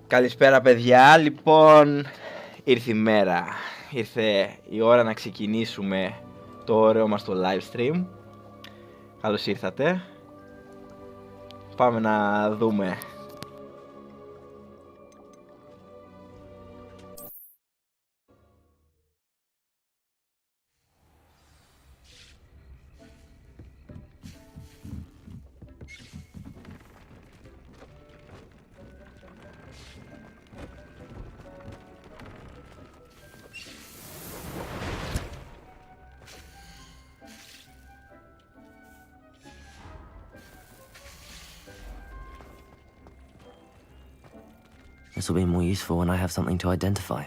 Καλησπέρα παιδιά, λοιπόν ήρθε η μέρα, ήρθε η ώρα να ξεκινήσουμε το ωραίο μας το livestream. Καλώς ήρθατε, πάμε να δούμε. This will be more useful when I have something to identify.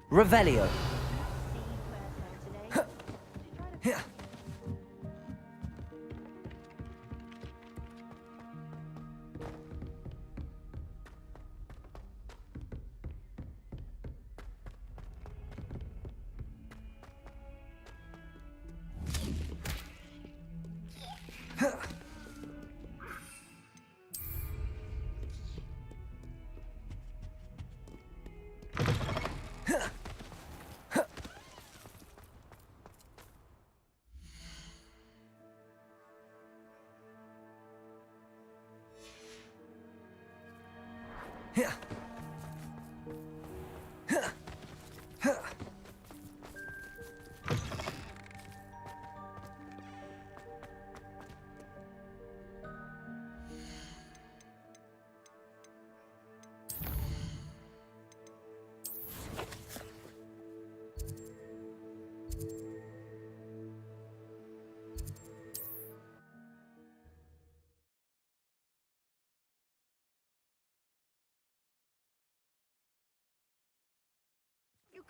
Revelio.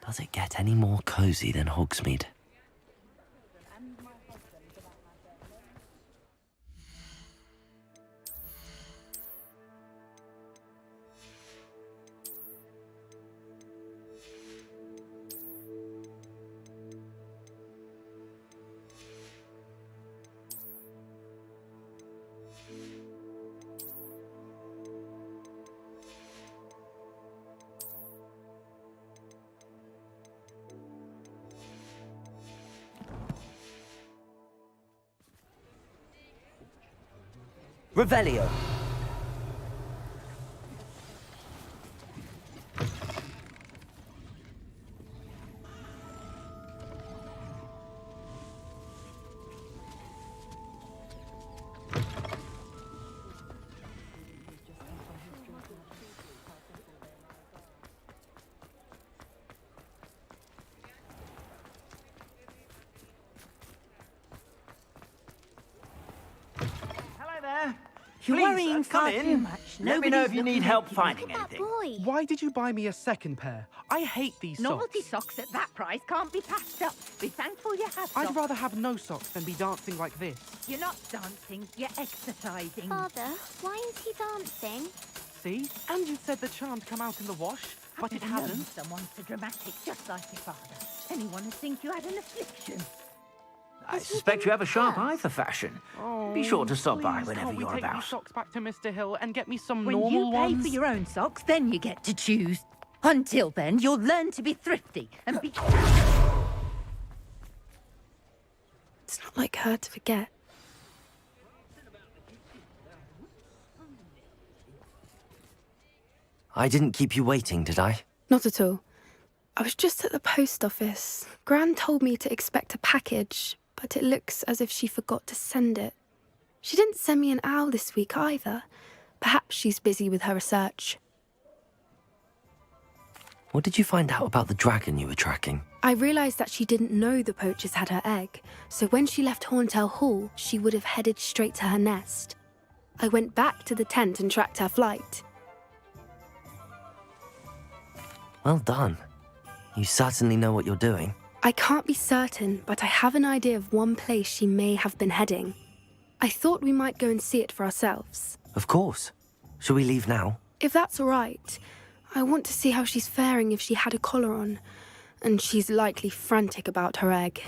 Does it get any more cozy than Hogsmeade? Revelio. You're worrying far too much. Let me know if you need help finding anything. Boy. Why did you buy me a second pair? I hate these Novelty socks. socks at that price can't be passed up. Be thankful you have I'd socks. rather have no socks than be dancing like this. You're not dancing, you're exercising. Father, why is he dancing? See? And you said the charm'd come out in the wash, but it I've known hasn't. someone so dramatic, just like your father. Anyone would think you had an affliction. I suspect you have a sharp eye for fashion. Be sure to stop by Please, whenever can't we you're take about. these socks back to Mr. Hill and get me some When normal you pay ones? for your own socks, then you get to choose. Until then, you'll learn to be thrifty and be... It's not like her to forget. I didn't keep you waiting, did I? Not at all. I was just at the post office. Gran told me to expect a package, but it looks as if she forgot to send it. She didn't send me an owl this week either. Perhaps she's busy with her research. What did you find out about the dragon you were tracking? I realised that she didn't know the poachers had her egg, so when she left Horntail Hall, she would have headed straight to her nest. I went back to the tent and tracked her flight. Well done. You certainly know what you're doing. I can't be certain, but I have an idea of one place she may have been heading. I thought we might go and see it for ourselves. Of course. Shall we leave now? If that's all right, I want to see how she's faring if she had a collar on, and she's likely frantic about her egg.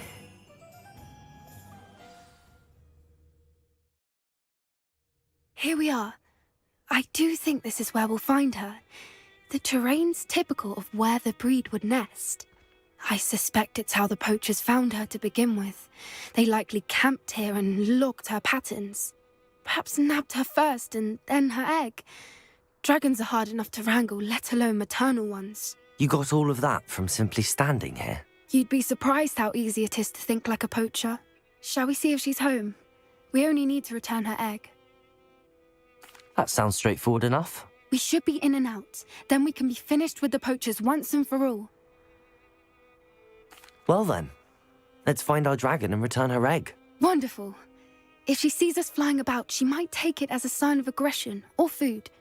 Here we are. I do think this is where we'll find her. The terrain's typical of where the breed would nest. I suspect it's how the poachers found her to begin with. They likely camped here and logged her patterns. Perhaps nabbed her first and then her egg. Dragons are hard enough to wrangle, let alone maternal ones. You got all of that from simply standing here? You'd be surprised how easy it is to think like a poacher. Shall we see if she's home? We only need to return her egg. That sounds straightforward enough. We should be in and out. Then we can be finished with the poachers once and for all. Well then, let's find our dragon and return her egg. Wonderful. If she sees us flying about, she might take it as a sign of aggression or food.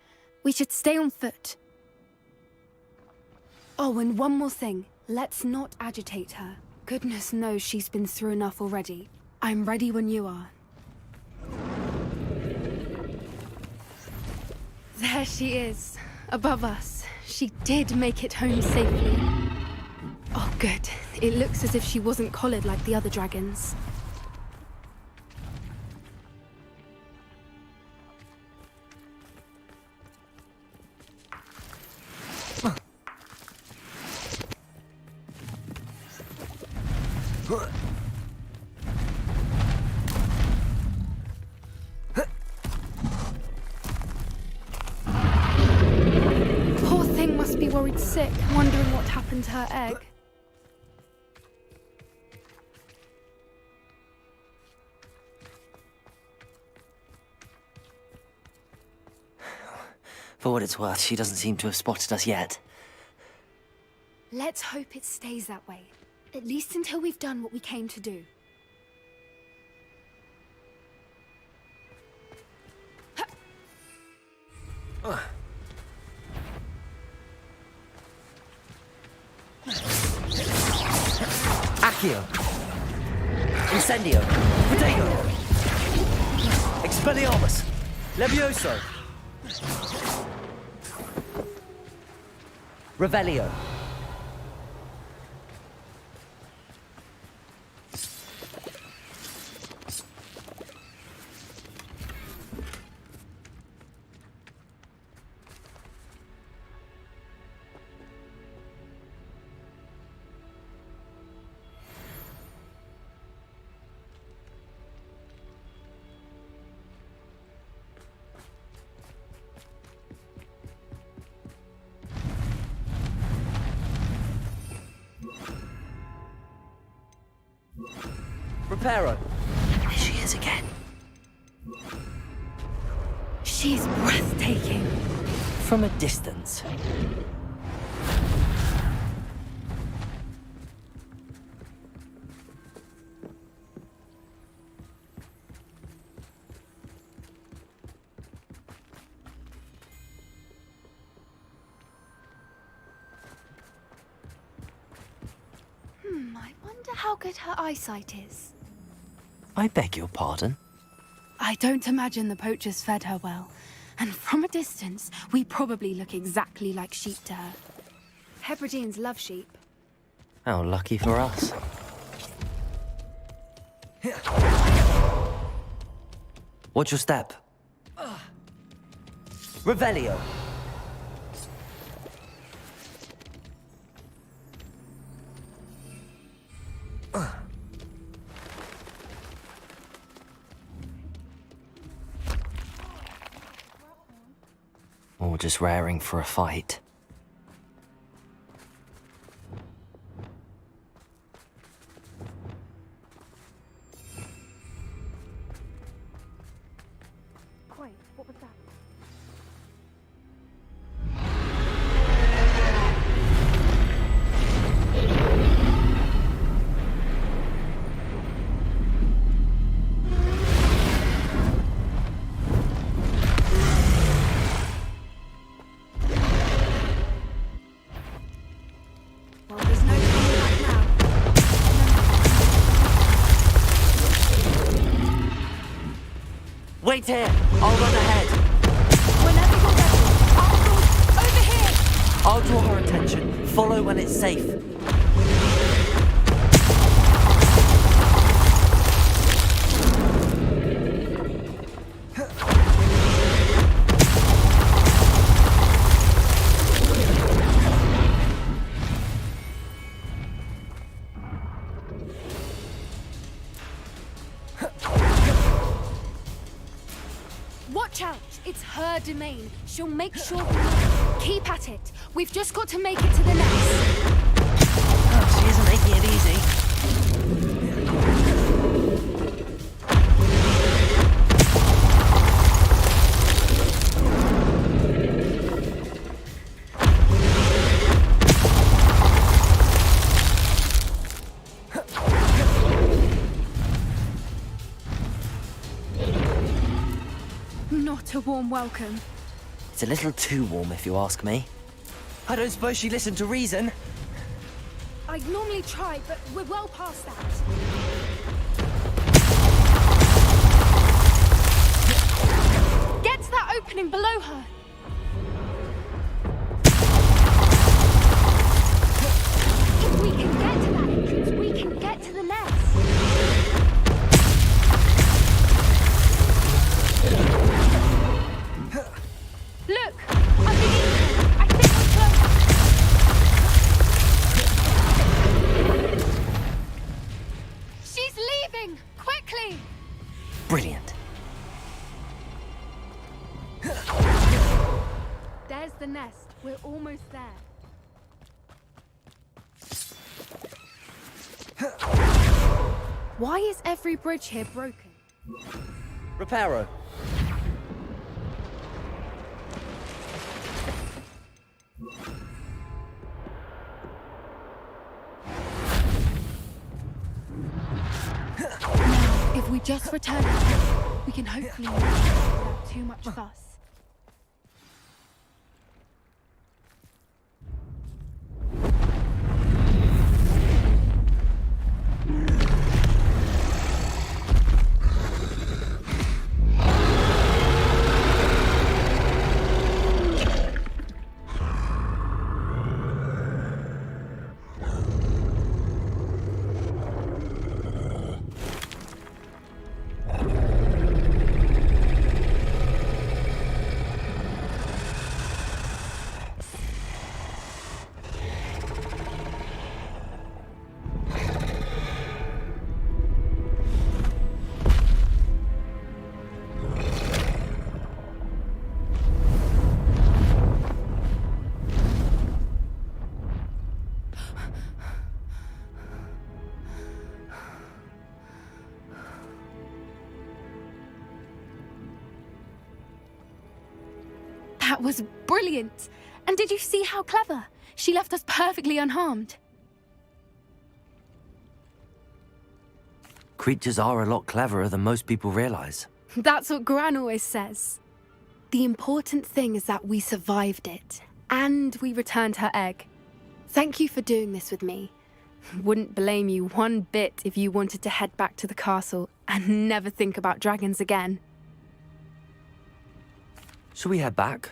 We should stay on foot. Oh, and one more thing. Let's not agitate her. Goodness knows she's been through enough already. I'm ready when you are. There she is, above us. She did make it home safely. Oh, good. It looks as if she wasn't collared like the other dragons. Poor thing must be worried sick, wondering what happened to her egg. For what it's worth, she doesn't seem to have spotted us yet. Let's hope it stays that way. At least until we've done what we came to do. Accio. Incendio. Potato. Expelliarmus. Levioso. Revelio. Reparo. There she is again. She's breathtaking. From a distance. I wonder how good her eyesight is. I beg your pardon? I don't imagine the poachers fed her well. And from a distance, we probably look exactly like sheep to her. Hebrideans love sheep. How lucky for us. Watch your step. Revelio. Or just raring for a fight. Wait, what was that? Well, there's no turning back now. Wait here! I'll run ahead. Whenever you're ready, Arnold, over here! I'll draw her attention. Follow when it's safe. Watch out! It's her domain. She'll make sure we keep at it. We've just got to make it to the nest. Oh, she isn't making it easy. Not a warm welcome. It's a little too warm, if you ask me. I don't suppose she listened to reason. I'd normally try, but we're well past that. Get to that opening below her. If we can get to that entrance, we can get to the nest. Look! Underneath her! I think we're close! She's leaving! Quickly! Brilliant. There's the nest. We're almost there. Why is every bridge here broken? Reparo. Now, if we just return home, we can hopefully make it without too much fuss. That was brilliant. And did you see how clever? She left us perfectly unharmed. Creatures are a lot cleverer than most people realize. That's what Gran always says. The important thing is that we survived it, and we returned her egg. Thank you for doing this with me. Wouldn't blame you one bit if you wanted to head back to the castle and never think about dragons again. Shall we head back?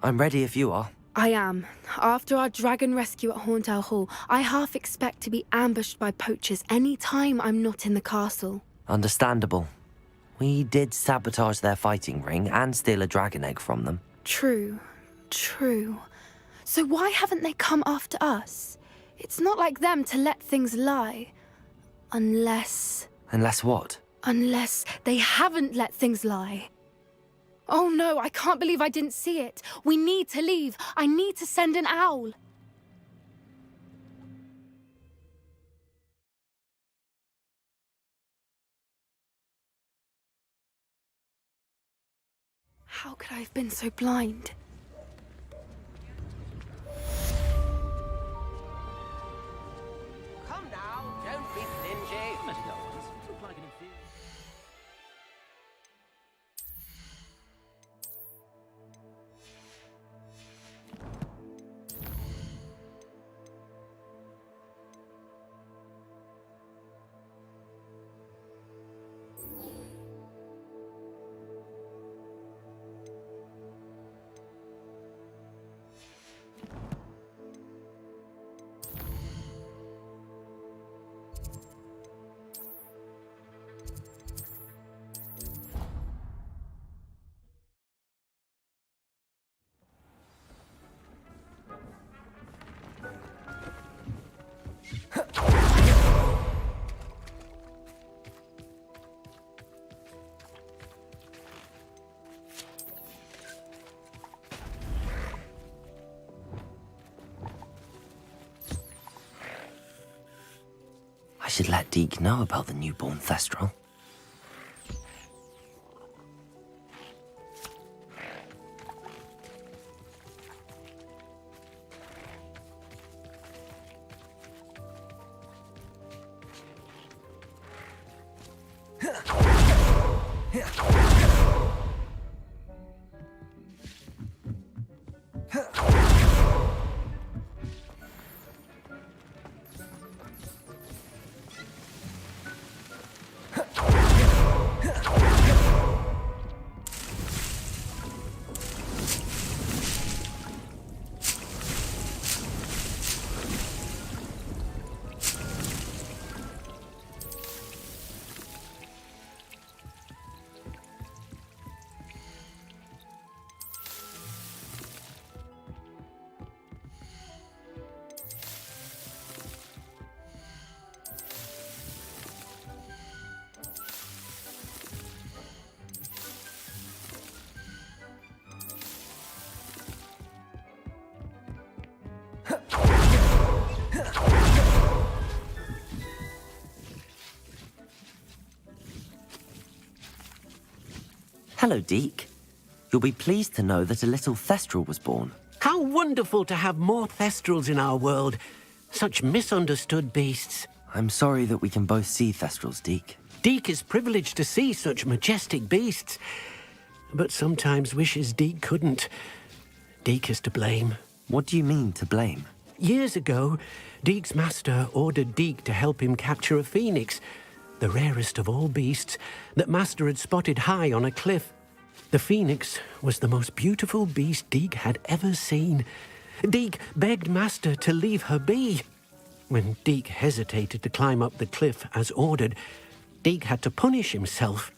I'm ready if you are. I am. After our dragon rescue at Horntail Hall, I half expect to be ambushed by poachers any time I'm not in the castle. Understandable. We did sabotage their fighting ring and steal a dragon egg from them. True. True. So why haven't they come after us? It's not like them to let things lie. Unless... Unless what? Unless they haven't let things lie. Oh no, I can't believe I didn't see it. We need to leave. I need to send an owl. How could I have been so blind? Come now, don't be flingy. I should let Deke know about the newborn Thestral. Hello, Deke. You'll be pleased to know that a little Thestral was born. How wonderful to have more Thestrals in our world. Such misunderstood beasts. I'm sorry that we can both see Thestrals, Deke. Deke is privileged to see such majestic beasts, but sometimes wishes Deke couldn't. Deke is to blame. What do you mean, to blame? Years ago, Deke's master ordered Deke to help him capture a phoenix, the rarest of all beasts, that master had spotted high on a cliff. The phoenix was the most beautiful beast Deke had ever seen. Deke begged master to leave her be. When Deke hesitated to climb up the cliff as ordered, Deke had to punish himself.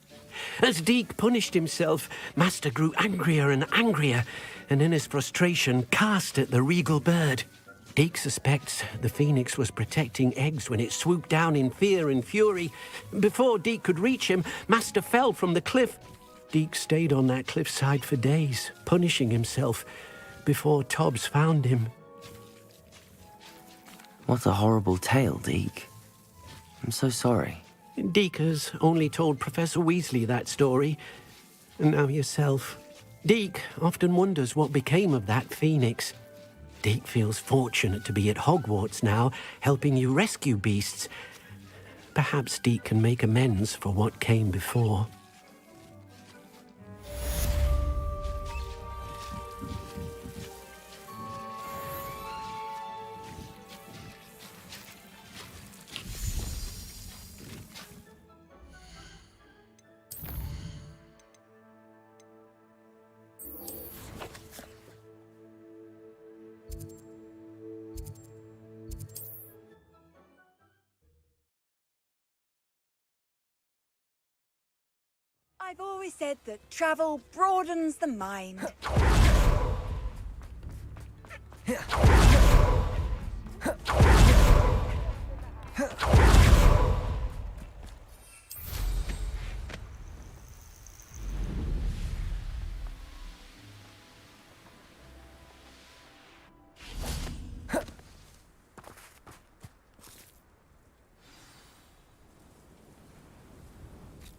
As Deke punished himself, master grew angrier and angrier, and in his frustration cast at the regal bird. Deke suspects the phoenix was protecting eggs when it swooped down in fear and fury. Before Deke could reach him, master fell from the cliff. Deke stayed on that cliffside for days, punishing himself, before Tobbs found him. What a horrible tale, Deke. I'm so sorry. Deke has only told Professor Weasley that story, and now yourself. Deke often wonders what became of that phoenix. Deke feels fortunate to be at Hogwarts now, helping you rescue beasts. Perhaps Deke can make amends for what came before. I've always said that travel broadens the mind.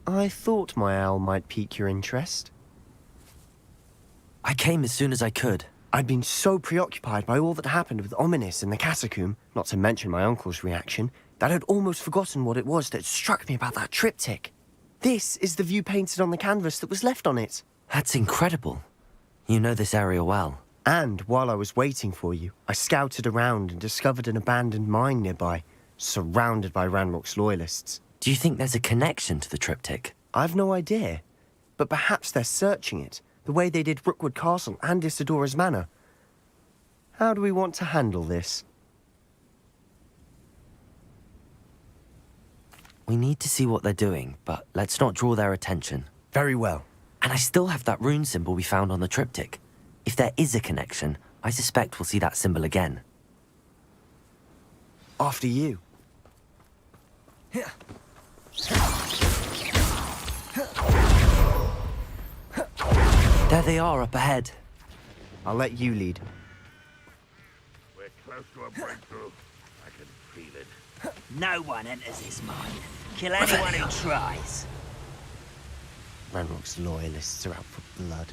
I thought my owl might pique your interest. I came as soon as I could. I'd been so preoccupied by all that happened with Ominis in the catacomb, not to mention my uncle's reaction, that I'd almost forgotten what it was that struck me about that triptych. This is the view painted on the canvas that was left on it. That's incredible. You know this area well. And while I was waiting for you, I scouted around and discovered an abandoned mine nearby, surrounded by Ranrock's loyalists. Do you think there's a connection to the triptych? I've no idea, but perhaps they're searching it, the way they did Rookwood Castle and Isidora's Manor. How do we want to handle this? We need to see what they're doing, but let's not draw their attention. Very well. And I still have that rune symbol we found on the triptych. If there is a connection, I suspect we'll see that symbol again. After you. There they are up ahead. I'll let you lead. We're close to a breakthrough. I can feel it. No one enters this mine. Kill anyone who tries. Ranrock's loyalists are out for blood.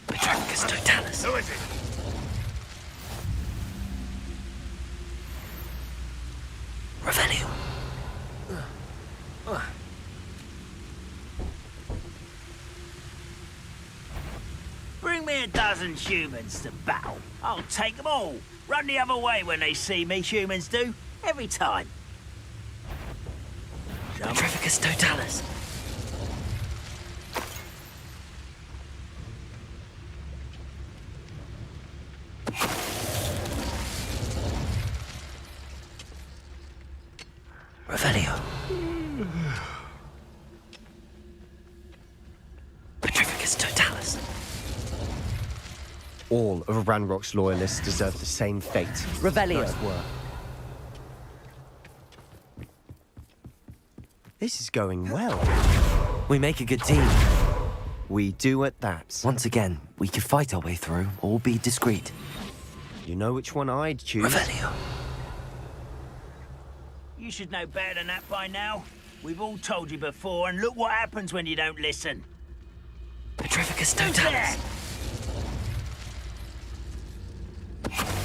Petrarchus Totalis. Who is it? Revelio. Bring me a dozen humans to battle. I'll take them all. Run the other way when they see me, humans do. Every time. Petrarchus Totalis. Revelio. Petrificus Totalis. All of Ranrock's loyalists deserve the same fate. Revelio. Nice work. This is going well. We make a good team. We do at that. Once again, we could fight our way through or be discreet. You know which one I'd choose. Revelio. You should know better than that by now. We've all told you before, and look what happens when you don't listen. Petrificus Who's there? Totalis.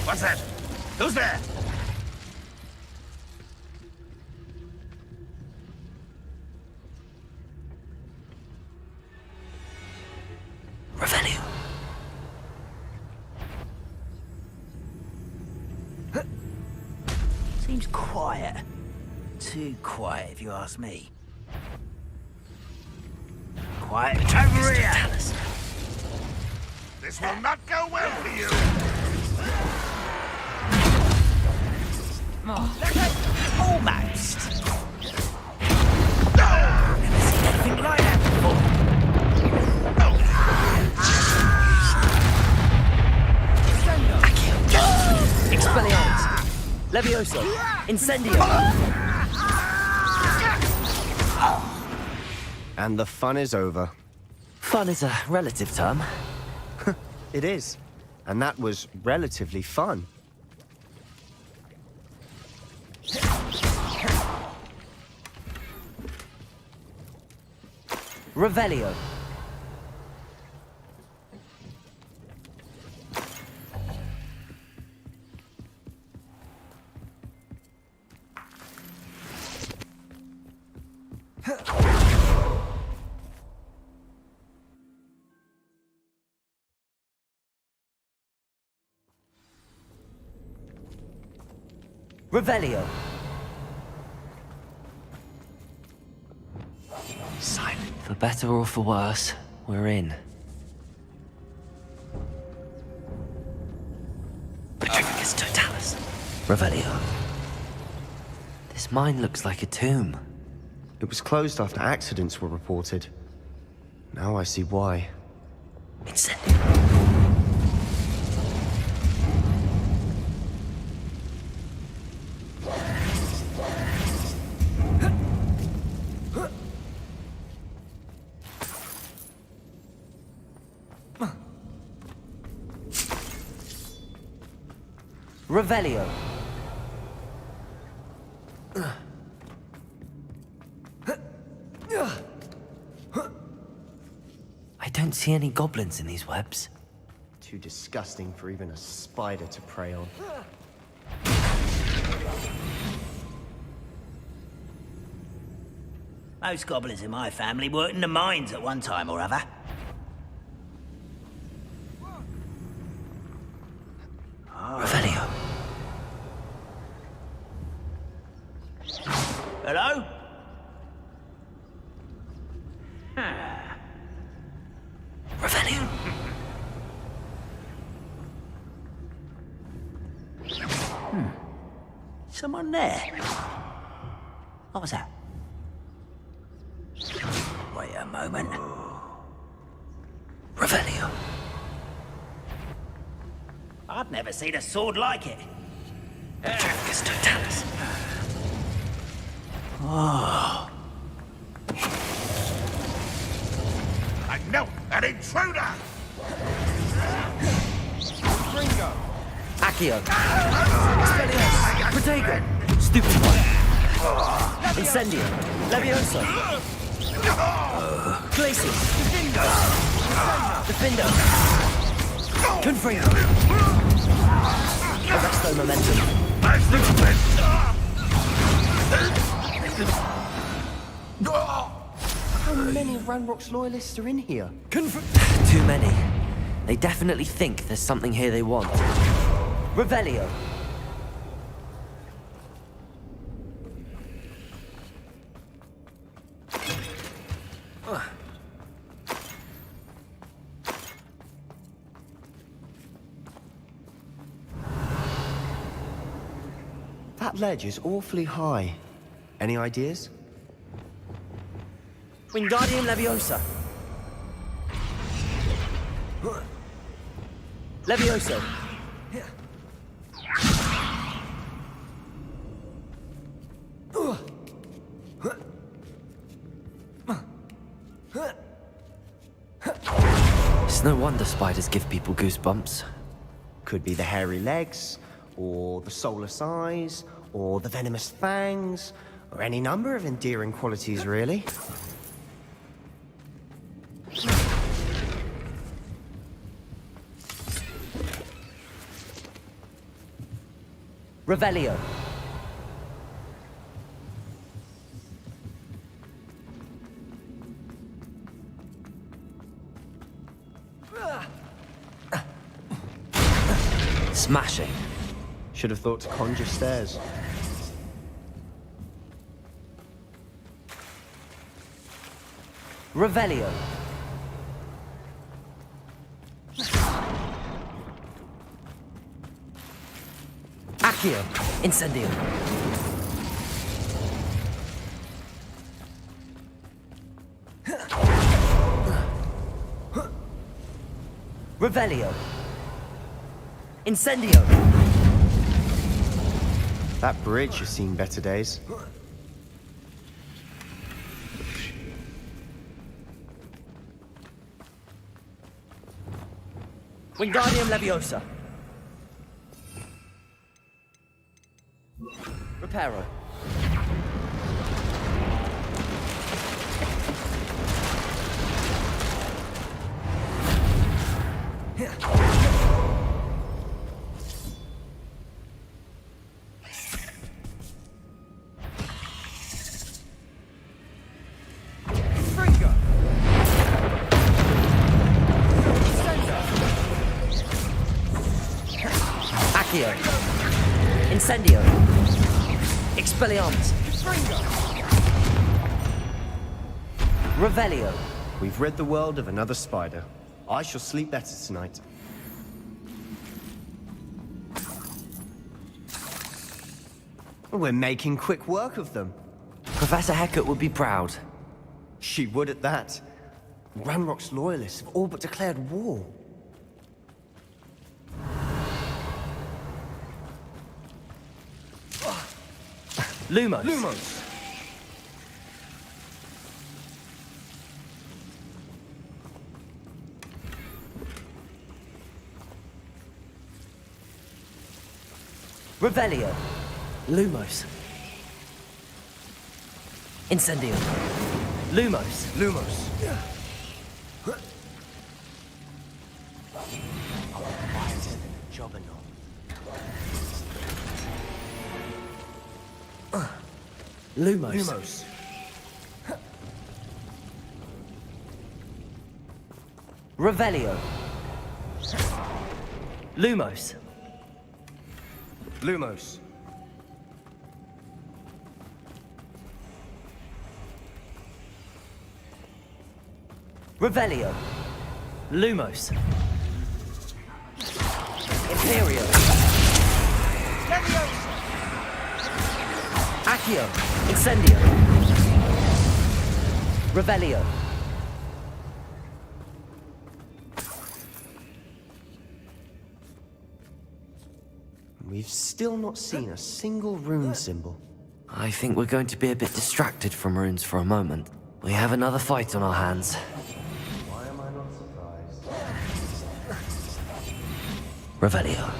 What's that? Who's there? Revelio. Seems quiet. Too quiet, if you ask me. Quiet over here! Totalis. This will not go well for you. Almost. Never seen anything like that before. Expelliarmus. Levioso. Incendio. And the fun is over. Fun is a relative term. It is. And that was relatively fun. Revelio. Revelio. Silent. For better or for worse, we're in. Petrificus totalis. Revelio. This mine looks like a tomb. It was closed after accidents were reported. Now I see why. It's it. Revelio. I don't see any goblins in these webs. Too disgusting for even a spider to prey on. Most goblins in my family worked in the mines at one time or other. Revelio. Hello? Revelio. Someone there? What was that? Wait a moment. Revelio. I've never seen a sword like it. Petrificus totalis. Oh. I know an intruder! Ringo! Accio. Expelliarmus. Protego. Stupid one. Incendio. Levioso. Glacius. Defendo. Confringo. Arresto momentum. How many Ranrock's loyalists are in here? Too many. They definitely think there's something here they want. Revelio. That ledge is awfully high. Any ideas? Wingardium Leviosa. Levioso. It's no wonder spiders give people goosebumps. Could be the hairy legs, or the soulless eyes, or the venomous fangs, or any number of endearing qualities, really. Revelio. Smashing. Should have thought to conjure stairs. Revelio. Accio. Incendio. Revelio. Incendio. That bridge has seen better days. Wingardium Leviosa. Reparo. Accio. Incendio. Expelliarmus. Revelio. We've rid the world of another spider. I shall sleep better tonight. We're making quick work of them. Professor Hecat would be proud. She would at that. Ranrock's loyalists have all but declared war. Lumos. Lumos! Revelio. Lumos. Incendio. Lumos. Lumos. Lumos. Lumos. Revelio. Lumos. Lumos. Revelio. Lumos. Imperio. Accio. Incendio. Revelio. We've still not seen a single rune symbol. I think we're going to be a bit distracted from runes for a moment. We have another fight on our hands. Why am I not surprised? Revelio.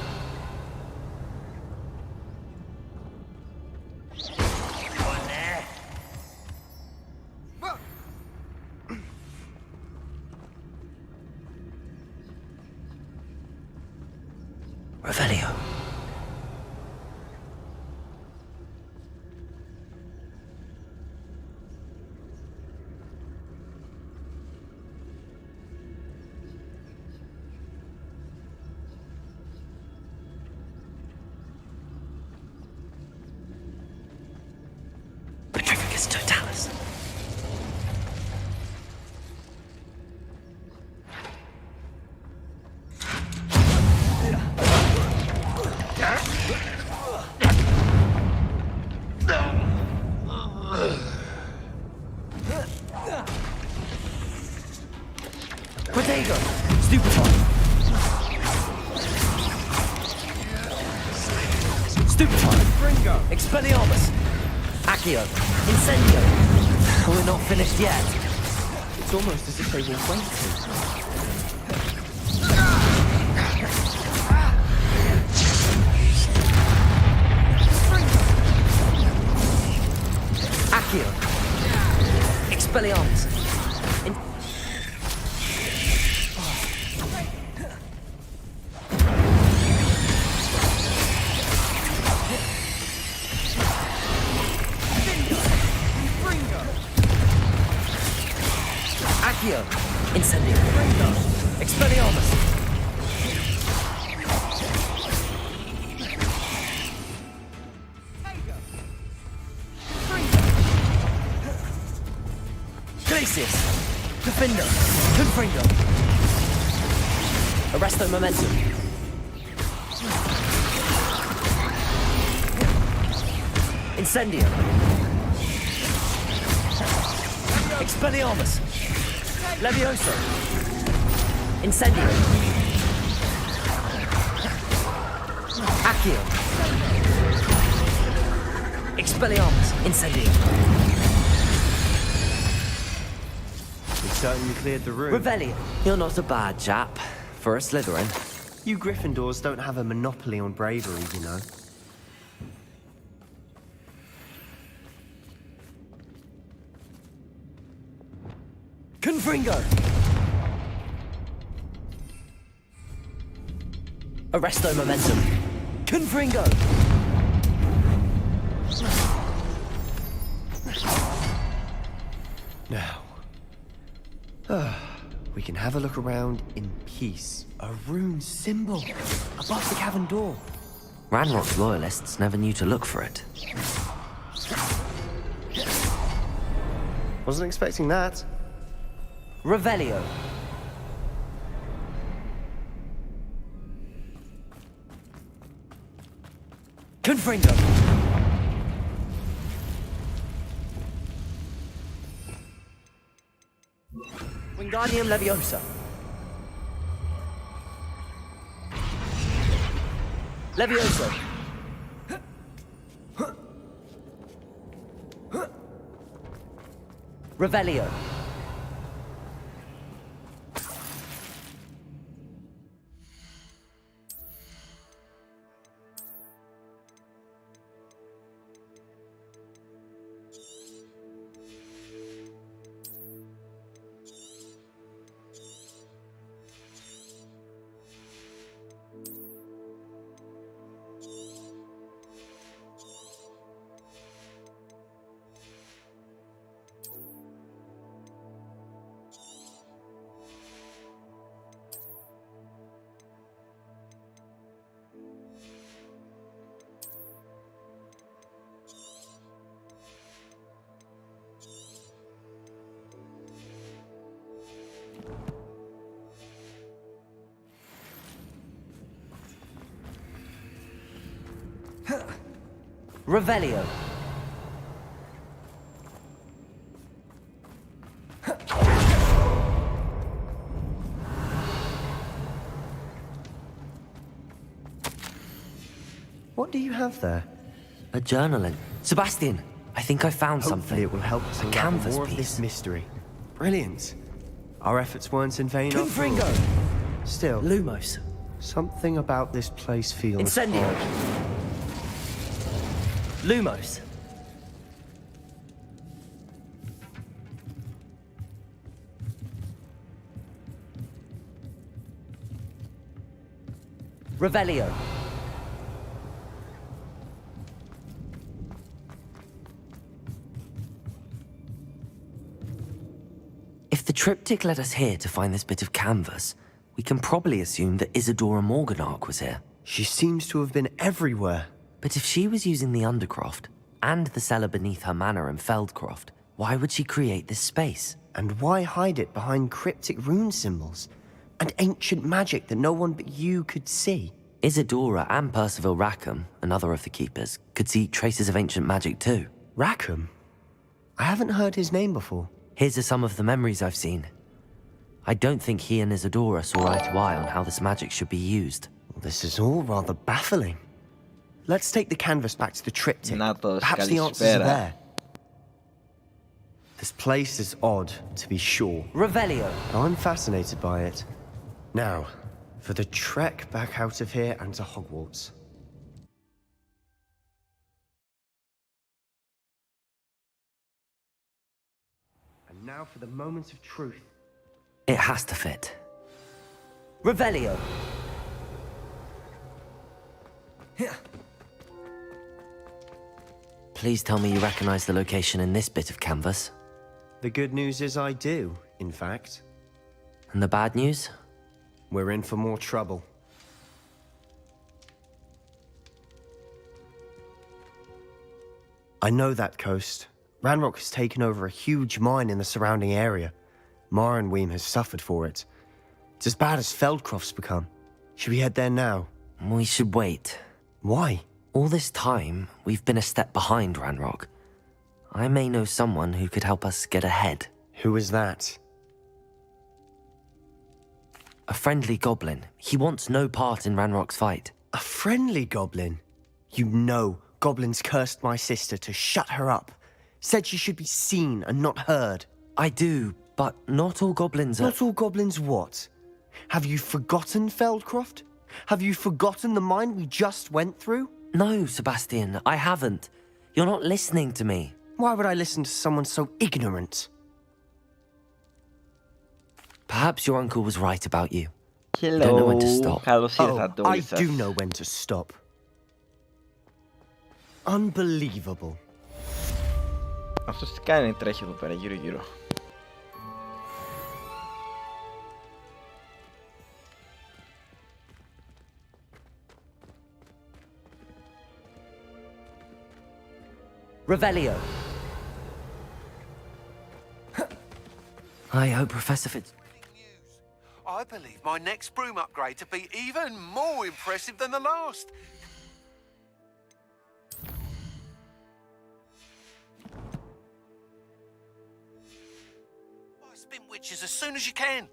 Revelio. Petrificus totalis. Protego! Stupefy! Stupefy! Ringo! Expelliarmus! Accio! Incendio! We're not finished yet. It's almost as if they were waiting. Accio! Expelliarmus! Accio! Incendio! Expelliarmus! Glacius! Defendo! Confringo! Arresto Momentum! Incendio! Expelliarmus! Levioso! Incendio! Accio! Expelliarmus! Incendio! We certainly cleared the room. Revelio! You're not a bad chap. For a Slytherin. You Gryffindors don't have a monopoly on bravery, you know. Confringo! Arresto Momentum! Confringo! Now, we can have a look around in peace. A rune symbol above the cavern door. Ranrock's loyalists never knew to look for it. Wasn't expecting that. Revelio. Confringo. Wingardium Leviosa. Leviosa. Revelio. Revelio. What do you have there? A journaling. Sebastian, I think I found Hopefully something. it will help us A unravel canvas more of piece. this mystery. Brilliant. Our efforts weren't in vain. Confringo. Still, Lumos. something about this place feels Incendio. odd. Lumos. Revelio. If the triptych led us here to find this bit of canvas, we can probably assume that Isadora Morganark was here. She seems to have been everywhere. But if she was using the Undercroft, and the cellar beneath her manor in Feldcroft, why would she create this space? And why hide it behind cryptic rune symbols? And ancient magic that no one but you could see? Isadora and Percival Rackham, another of the Keepers, could see traces of ancient magic too. Rackham? I haven't heard his name before. Here are some of the memories I've seen. I don't think he and Isadora saw eye to eye on how this magic should be used. Well, this is all rather baffling. Let's take the canvas back to the triptych. Natos, Perhaps the answers are kalispera. there. This place is odd, to be sure. Revelio. I'm fascinated by it. Now, for the trek back out of here and to Hogwarts. And now for the moment of truth. It has to fit. Revelio. Please tell me you recognize the location in this bit of canvas. The good news is I do, in fact. And the bad news? We're in for more trouble. I know that coast. Ranrock has taken over a huge mine in the surrounding area. Marrenweem has suffered for it. It's as bad as Feldcroft's become. Should we head there now? We should wait. Why? All this time, we've been a step behind Ranrock. I may know someone who could help us get ahead. Who is that? A friendly goblin. He wants no part in Ranrock's fight. A friendly goblin? You know, goblins cursed my sister to shut her up. Said she should be seen and not heard. I do, but not all goblins are... Not all goblins what? Have you forgotten Feldcroft? Have you forgotten the mine we just went through? No, Sebastian, I haven't. You're not listening to me. Why would I listen to someone so ignorant? Perhaps your uncle was right about you. Hello. Don't know when to stop. Καλώς ήρθατε I όλοι σας. do know when to stop. Unbelievable. Αυτός τι κάνει, τρέχει εδώ πέρα γύρω γύρω. Revelio. I hope Professor Fitz... I believe my next broom upgrade to be even more impressive than the last. Spin witches as soon as you can.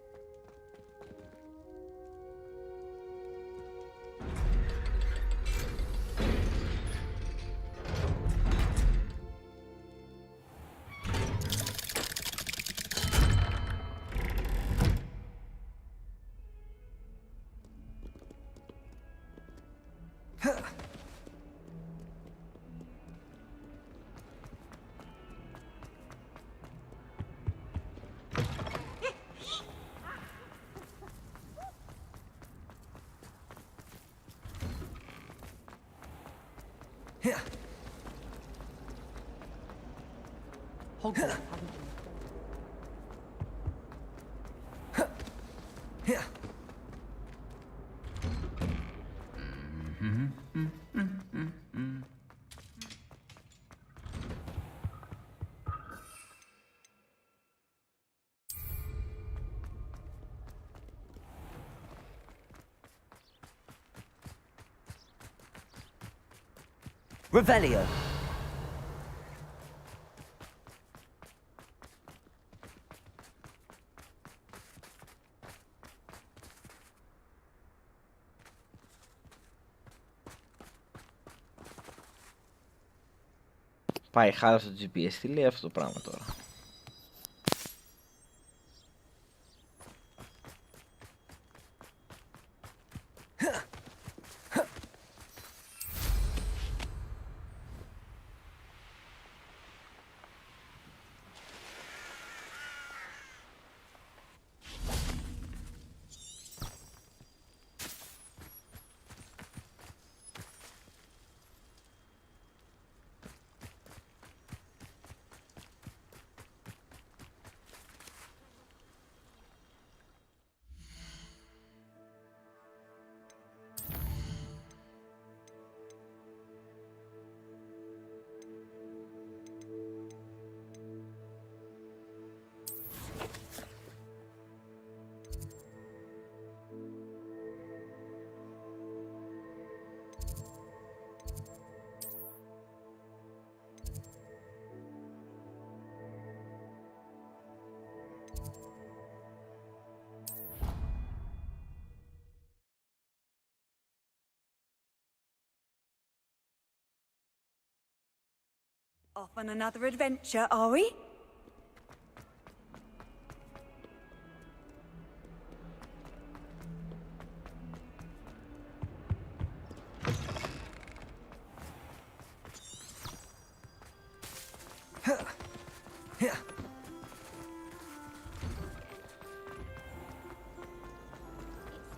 Hogwarts. Revelio. Πάει, χάλασε το GPS. Τι λέει αυτό το πράγμα τώρα? Off on another adventure, are we?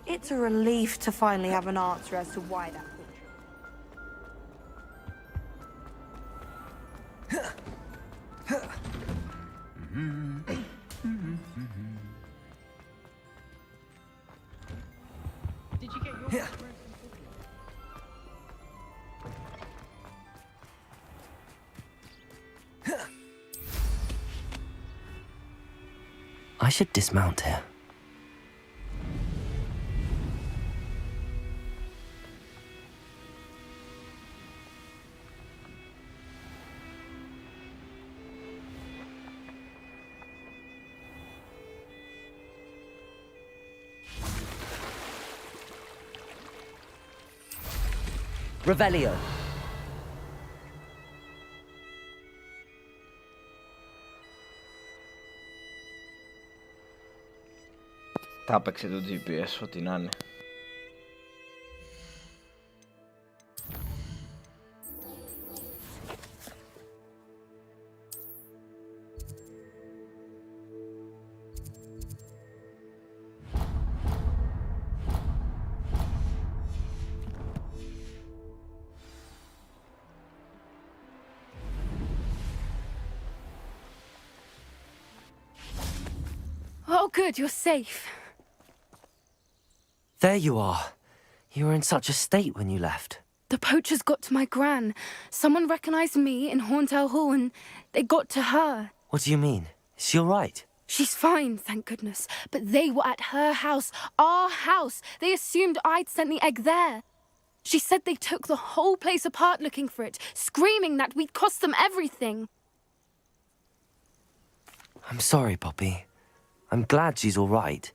It's a relief to finally have an answer as to why that Did you get your... I should dismount here. Revelio. Τα έπαιξε το GPS, ό,τι να είναι. Oh, good, you're safe. There you are. You were in such a state when you left. The poachers got to my gran. Someone recognized me in Horntail Hall and they got to her. What do you mean? Is she all right? She's fine, thank goodness. But they were at her house, our house. They assumed I'd sent the egg there. She said they took the whole place apart looking for it, screaming that we'd cost them everything. I'm sorry, Poppy. I'm glad she's all right.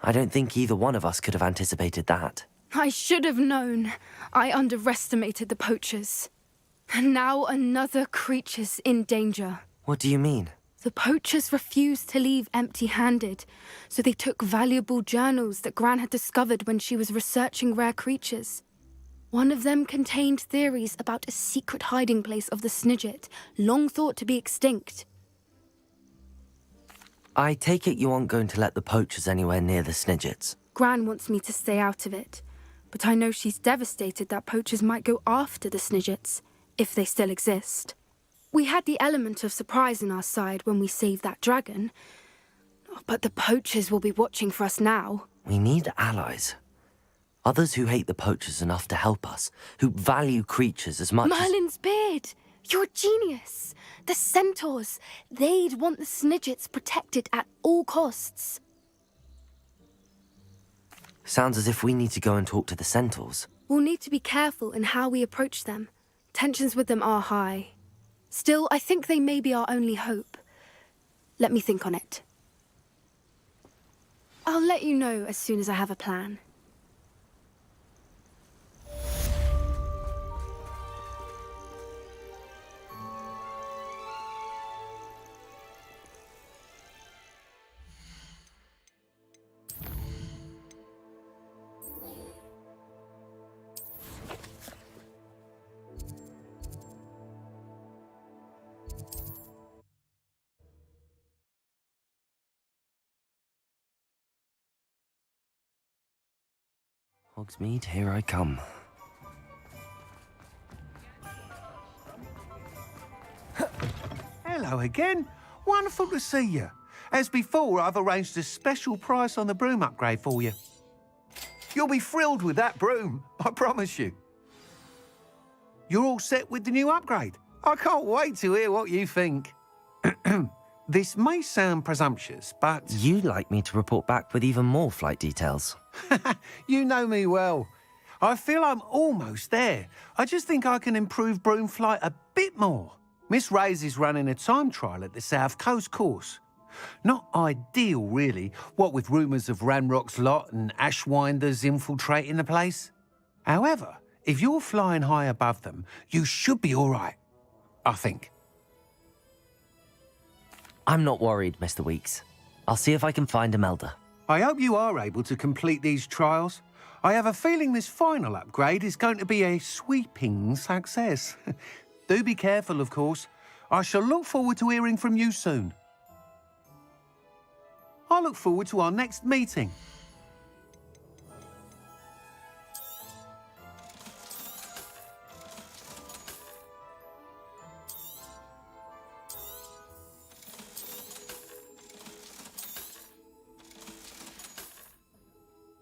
I don't think either one of us could have anticipated that. I should have known. I underestimated the poachers. And now another creature's in danger. What do you mean? The poachers refused to leave empty-handed, so they took valuable journals that Gran had discovered when she was researching rare creatures. One of them contained theories about a secret hiding place of the Snidget, long thought to be extinct. I take it you aren't going to let the poachers anywhere near the Snidgets. Gran wants me to stay out of it, but I know she's devastated that poachers might go after the Snidgets, if they still exist. We had the element of surprise on our side when we saved that dragon, but the poachers will be watching for us now. We need allies. Others who hate the poachers enough to help us, who value creatures as much Merlin's beard! You're a genius! The centaurs! They'd want the Snidgets protected at all costs. Sounds as if we need to go and talk to the centaurs. We'll need to be careful in how we approach them. Tensions with them are high. Still, I think they may be our only hope. Let me think on it. I'll let you know as soon as I have a plan. Hogsmeade, here I come. Hello again. Wonderful to see you. As before, I've arranged a special price on the broom upgrade for you. You'll be thrilled with that broom, I promise you. You're all set with the new upgrade. I can't wait to hear what you think. This may sound presumptuous, but... You'd like me to report back with even more flight details. You know me well. I feel I'm almost there. I just think I can improve broom flight a bit more. Miss Ray's is running a time trial at the South Coast course. Not ideal, really, what with rumours of Ranrock's lot and Ashwinders infiltrating the place. However, if you're flying high above them, you should be all right, I think. I'm not worried, Mr. Weeks. I'll see if I can find Imelda. I hope you are able to complete these trials. I have a feeling this final upgrade is going to be a sweeping success. Do be careful, of course. I shall look forward to hearing from you soon. I look forward to our next meeting.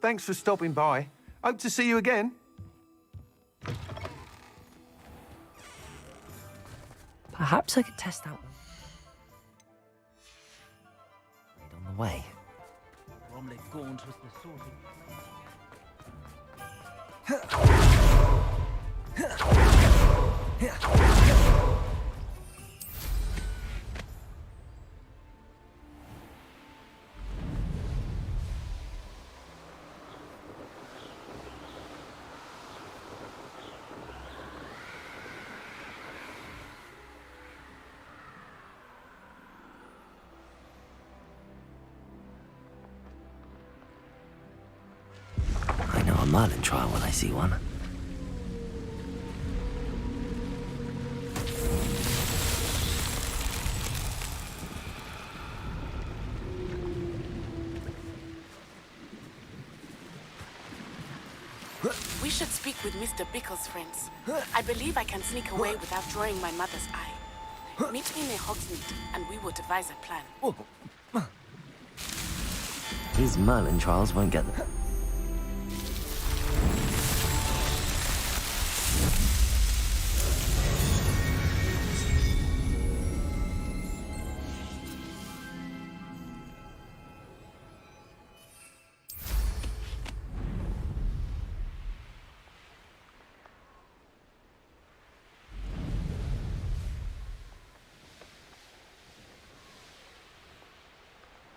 Thanks for stopping by. Hope to see you again. Perhaps I could test out one. On the way. Bromley Gaunt was the sort of... A Merlin trial when I see one. We should speak with Mr. Bickle's friends. I believe I can sneak away without drawing my mother's eye. Meet me near Hogsmeade, and we will devise a plan. These Merlin trials won't get them.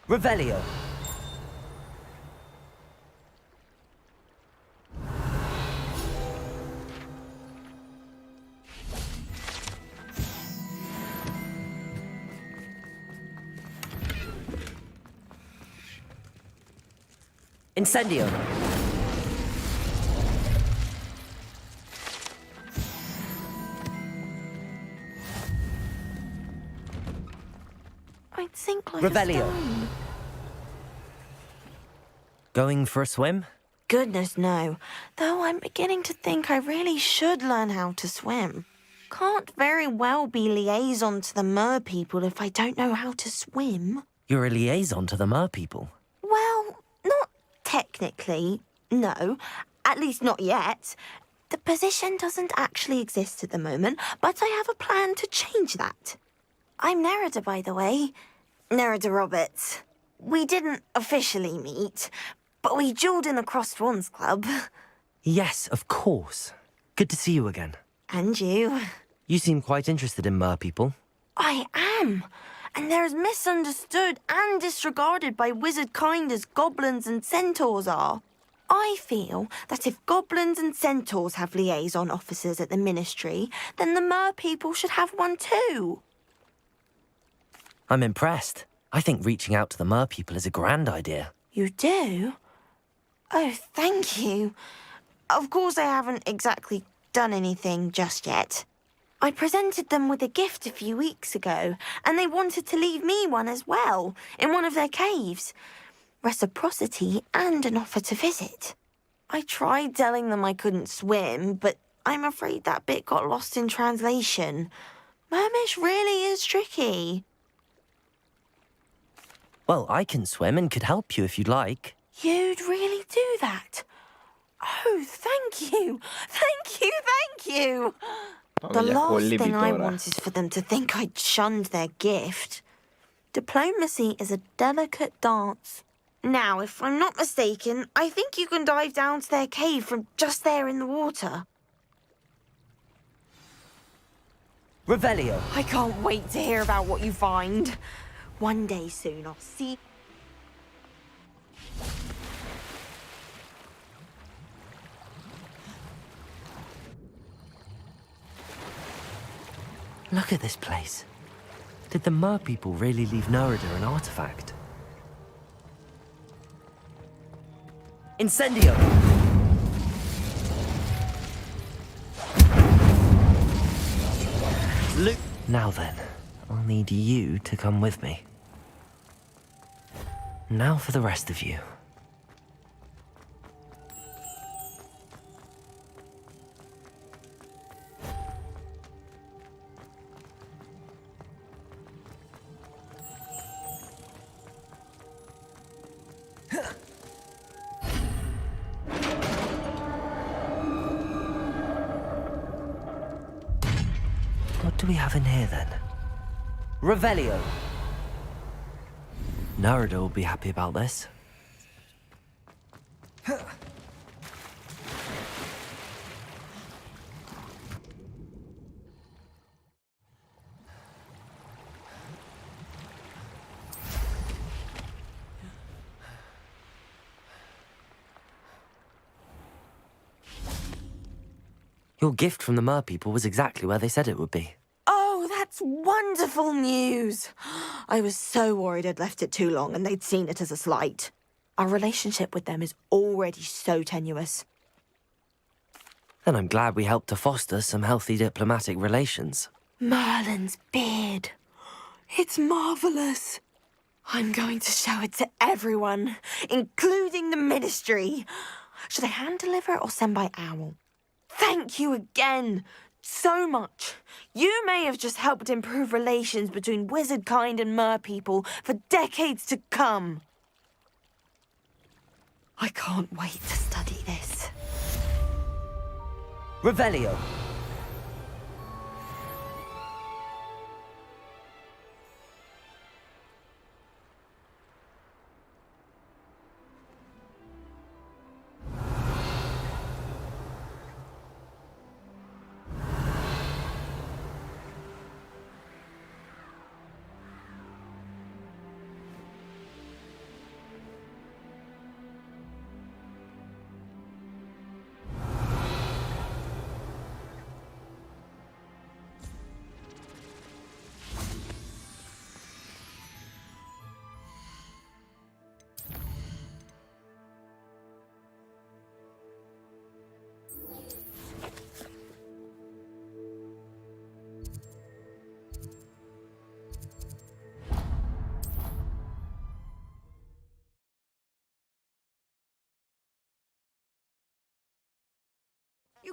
Revelio. Incendio. I'd sink like Revelio. a stone. Going for a swim? Goodness, no. Though I'm beginning to think I really should learn how to swim. Can't very well be liaison to the mer people if I don't know how to swim. You're a liaison to the mer people. Well, not technically, no. At least not yet. The position doesn't actually exist at the moment, but I have a plan to change that. I'm Nerida, by the way. Nerida Roberts. We didn't officially meet, but we duelled in the Crossed Wands Club. Yes, of course. Good to see you again. And you. You seem quite interested in mer people. I am. And they're as misunderstood and disregarded by wizard kind as goblins and centaurs are. I feel that if goblins and centaurs have liaison officers at the ministry, then the mer people should have one too. I'm impressed. I think reaching out to the mer people is a grand idea. You do? Oh, thank you. Of course I haven't exactly done anything just yet. I presented them with a gift a few weeks ago, and they wanted to leave me one as well, in one of their caves. Reciprocity and an offer to visit. I tried telling them I couldn't swim, but I'm afraid that bit got lost in translation. Mermish really is tricky. Well, I can swim and could help you if you'd like. You'd really do that? Oh, thank you! Thank you, thank you! The last thing I want is for them to think I'd shunned their gift. Diplomacy is a delicate dance. Now, if I'm not mistaken, I think you can dive down to their cave from just there in the water. Revelio. I can't wait to hear about what you find. One day soon, I'll see. Look at this place. Did the mer people really leave Nerida an artifact? Incendio! Luke! Now then, I'll need you to come with me. Now for the rest of you. What do we have in here, then? Revelio. Nerida will be happy about this. Your gift from the mer people was exactly where they said it would be. Oh, that's wonderful news! I was so worried I'd left it too long and they'd seen it as a slight. Our relationship with them is already so tenuous. And I'm glad we helped to foster some healthy diplomatic relations. Merlin's beard. It's marvellous. I'm going to show it to everyone, including the ministry. Should I hand deliver it or send by owl? Thank you again so much. You may have just helped improve relations between wizard kind and mer people for decades to come. I can't wait to study this. Revelio.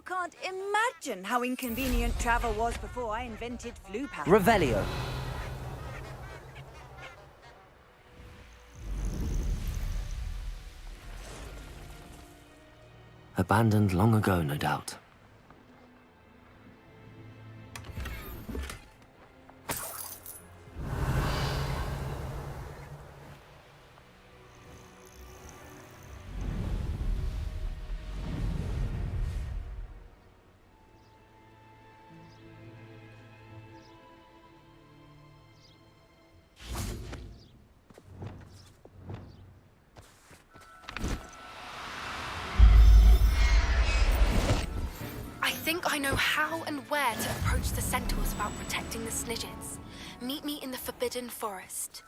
can't imagine how inconvenient travel was before I invented flu patches. Revelio. Abandoned long ago, no doubt. I know how and where to approach the centaurs about protecting the Snidgets. Meet me in the Forbidden Forest.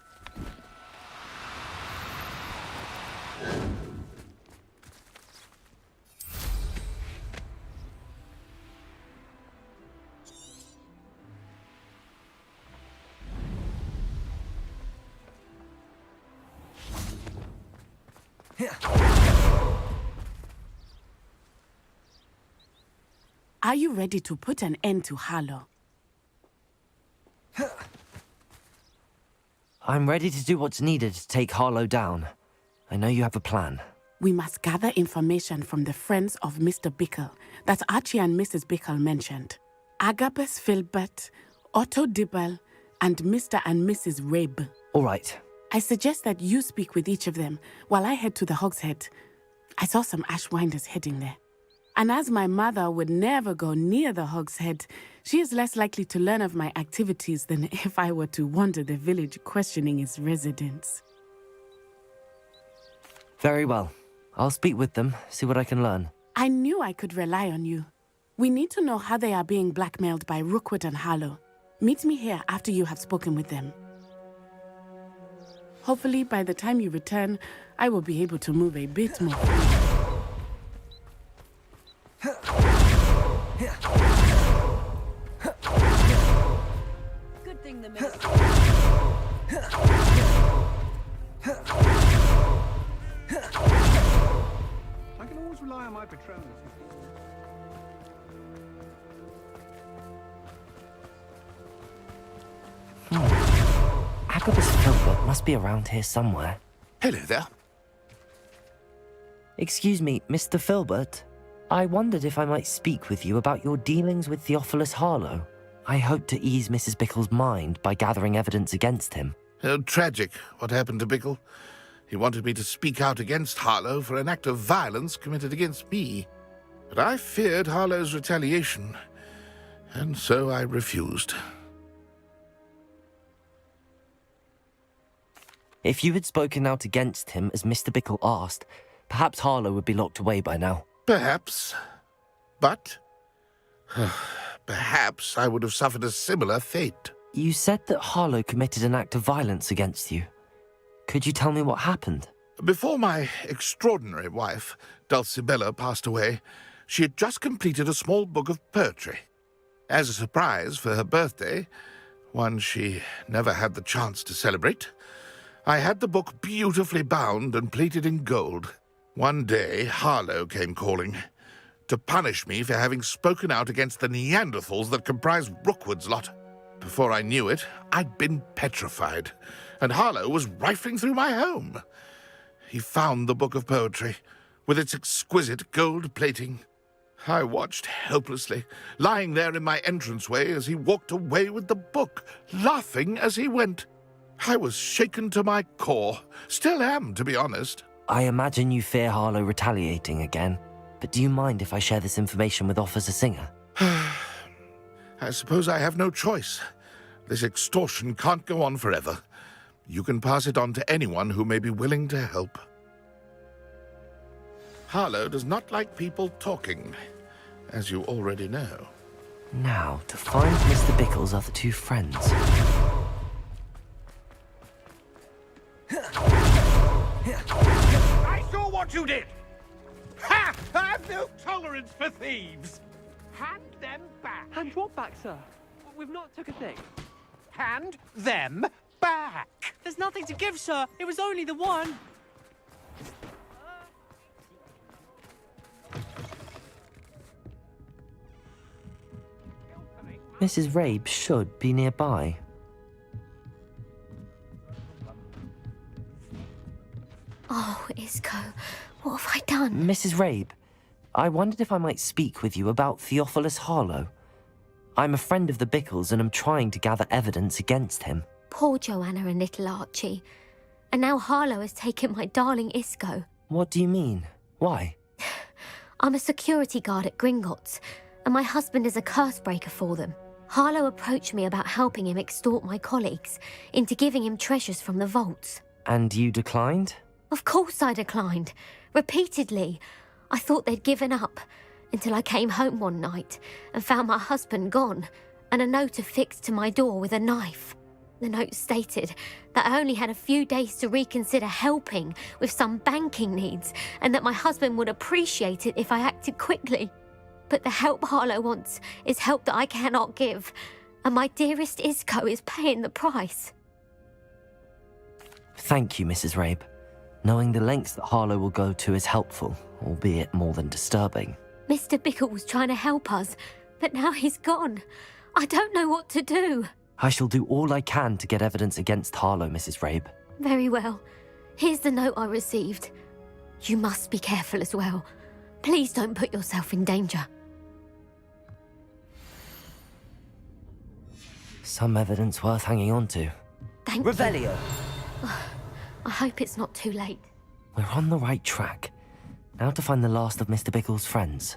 Are you ready to put an end to Harlow? I'm ready to do what's needed to take Harlow down. I know you have a plan. We must gather information from the friends of Mr. Bickle that Archie and Mrs. Bickle mentioned. Agabus Filbert, Otto Dibble, and Mr. and Mrs. Rabe. All right. I suggest that you speak with each of them while I head to the Hogshead. I saw some Ashwinders heading there. And as my mother would never go near the Hogshead, she is less likely to learn of my activities than if I were to wander the village questioning its residents. Very well. I'll speak with them, see what I can learn. I knew I could rely on you. We need to know how they are being blackmailed by Rookwood and Harlow. Meet me here after you have spoken with them. Hopefully, by the time you return, I will be able to move a bit more. Good thing the minister. I can always rely on my Patronus. Agabus Filbert must be around here somewhere. Hello there. Excuse me, Mr. Filbert. I wondered if I might speak with you about your dealings with Theophilus Harlow. I hope to ease Mrs. Bickle's mind by gathering evidence against him. Tragic, what happened to Bickle. He wanted me to speak out against Harlow for an act of violence committed against me. But I feared Harlow's retaliation, and so I refused. If you had spoken out against him as Mr. Bickle asked, perhaps Harlow would be locked away by now. Perhaps. But perhaps I would have suffered a similar fate. You said that Harlow committed an act of violence against you. Could you tell me what happened? Before my extraordinary wife, Dulcibella, passed away, she had just completed a small book of poetry. As a surprise for her birthday, one she never had the chance to celebrate, I had the book beautifully bound and plated in gold. One day, Harlow came calling to punish me for having spoken out against the Neanderthals that comprise Rookwood's lot. Before I knew it, I'd been petrified, and Harlow was rifling through my home. He found the book of poetry, with its exquisite gold plating. I watched helplessly, lying there in my entranceway as he walked away with the book, laughing as he went. I was shaken to my core. Still am, to be honest. I imagine you fear Harlow retaliating again, but do you mind if I share this information with Officer Singer? I suppose I have no choice. This extortion can't go on forever. You can pass it on to anyone who may be willing to help. Harlow does not like people talking, as you already know. Now, to find Mr. Bickle's other two friends. I saw what you did! Ha! I've no tolerance for thieves! Hand them back! Hand what back, sir? We've not took a thing. Hand them back! There's nothing to give, sir. It was only the one. Mrs. Rabe should be nearby. Oh, Isco, what have I done? Mrs. Rabe, I wondered if I might speak with you about Theophilus Harlow. I'm a friend of the Bickles and am trying to gather evidence against him. Poor Joanna and little Archie. And now Harlow has taken my darling Isco. What do you mean? Why? I'm a security guard at Gringotts, and my husband is a curse breaker for them. Harlow approached me about helping him extort my colleagues into giving him treasures from the vaults. And you declined? Of course I declined. Repeatedly. I thought they'd given up, until I came home one night and found my husband gone, and a note affixed to my door with a knife. The note stated that I only had a few days to reconsider helping with some banking needs, and that my husband would appreciate it if I acted quickly. But the help Harlow wants is help that I cannot give, and my dearest Isco is paying the price. Thank you, Mrs. Rabe. Knowing the lengths that Harlow will go to is helpful, albeit more than disturbing. Mr. Bickle was trying to help us, but now he's gone. I don't know what to do. I shall do all I can to get evidence against Harlow, Mrs. Rabe. Very well. Here's the note I received. You must be careful as well. Please don't put yourself in danger. Some evidence worth hanging on to. Thank Revelio. you. I hope it's not too late. We're on the right track. Now to find the last of Mr. Bickle's friends.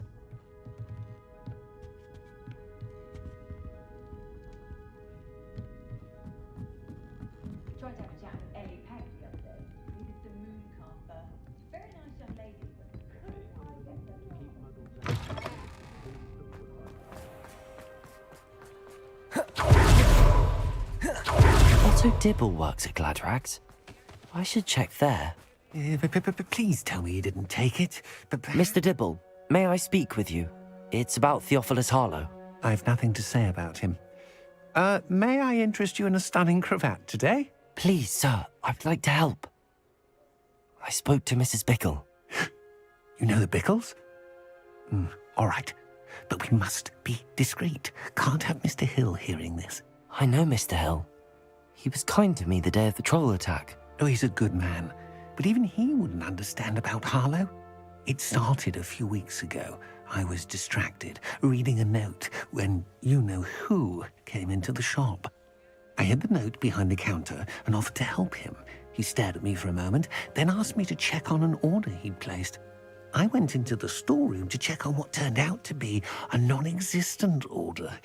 Otto Dibble works at Gladrags. I should check there. Please tell me you didn't take it. Mr. Dibble, may I speak with you? It's about Theophilus Harlow. I've nothing to say about him. May I interest you in a stunning cravat today? Please, sir, I'd like to help. I spoke to Mrs. Bickle. You know the Bickles? All right, but we must be discreet. Can't have Mr. Hill hearing this. I know Mr. Hill. He was kind to me the day of the troll attack. Oh, he's a good man. But even he wouldn't understand about Harlow. It started a few weeks ago. I was distracted, reading a note, when you-know-who came into the shop. I hid the note behind the counter and offered to help him. He stared at me for a moment, then asked me to check on an order he'd placed. I went into the storeroom to check on what turned out to be a non-existent order.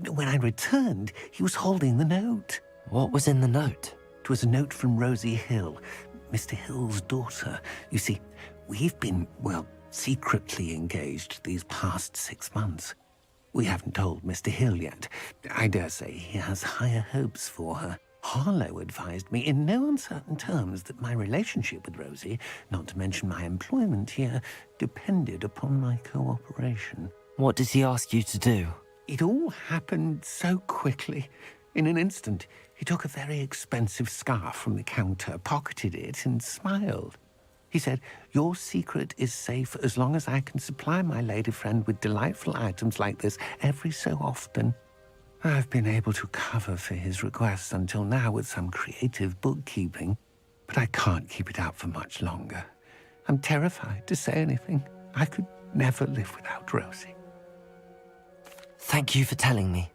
When I returned, he was holding the note. What was in the note? It was a note from Rosie Hill, Mr. Hill's daughter. You see, we've been, well, secretly engaged these past 6 months. We haven't told Mr. Hill yet. I dare say he has higher hopes for her. Harlow advised me in no uncertain terms that my relationship with Rosie, not to mention my employment here, depended upon my cooperation. What does he ask you to do? It all happened so quickly. In an instant, he took a very expensive scarf from the counter, pocketed it, and smiled. He said, "Your secret is safe as long as I can supply my lady friend with delightful items like this every so often." I've been able to cover for his requests until now with some creative bookkeeping, but I can't keep it up for much longer. I'm terrified to say anything. I could never live without Rosie. Thank you for telling me.